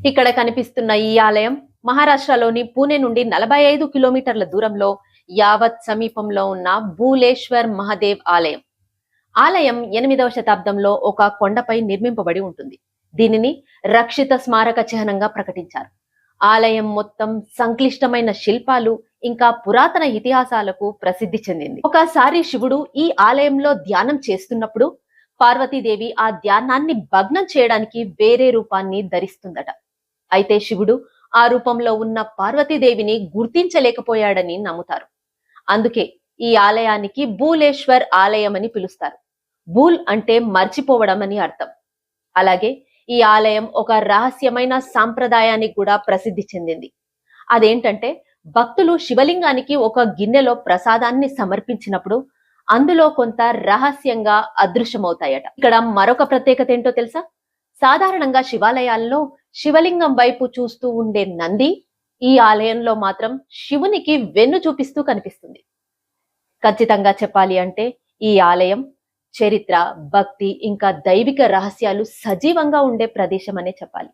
ఇక్కడ కనిపిస్తున్న ఈ ఆలయం మహారాష్ట్రలోని పూణే నుండి 45 కిలోమీటర్ల దూరంలో యావత్ సమీపంలో ఉన్న భూలేశ్వర్ మహాదేవ్ ఆలయం. ఆలయం 8వ శతాబ్దంలో ఒక కొండపై నిర్మింపబడి ఉంటుంది. దీనిని రక్షిత స్మారక చిహ్నంగా ప్రకటించారు. ఆలయం మొత్తం సంక్లిష్టమైన శిల్పాలు ఇంకా పురాతన ఇతిహాసాలకు ప్రసిద్ధి చెందింది. ఒకసారి శివుడు ఈ ఆలయంలో ధ్యానం చేస్తున్నప్పుడు పార్వతీదేవి ఆ ధ్యానాన్ని భగ్నం చేయడానికి వేరే రూపాన్ని ధరిస్తుందట. అయితే శివుడు ఆ రూపంలో ఉన్న పార్వతీదేవిని గుర్తించలేకపోయాడని నమ్ముతారు. అందుకే ఈ ఆలయానికి భూలేశ్వర్ ఆలయం అని పిలుస్తారు. భూల్ అంటే మర్చిపోవడం అని అర్థం. అలాగే ఈ ఆలయం ఒక రహస్యమైన సాంప్రదాయానికి కూడా ప్రసిద్ధి చెందింది. అదేంటంటే భక్తులు శివలింగానికి ఒక గిన్నెలో ప్రసాదాన్ని సమర్పించినప్పుడు అందులో కొంత రహస్యంగా అదృశ్యమవుతాయట. ఇక్కడ మరొక ప్రత్యేకత ఏంటో తెలుసా? సాధారణంగా శివాలయాల్లో శివలింగం వైపు చూస్తూ ఉండే నంది ఈ ఆలయంలో మాత్రం శివునికి వెన్ను చూపిస్తూ కనిపిస్తుంది. ఖచ్చితంగా చెప్పాలి అంటే ఈ ఆలయం చరిత్ర, భక్తి ఇంకా దైవిక రహస్యాలు సజీవంగా ఉండే ప్రదేశం అనే చెప్పాలి.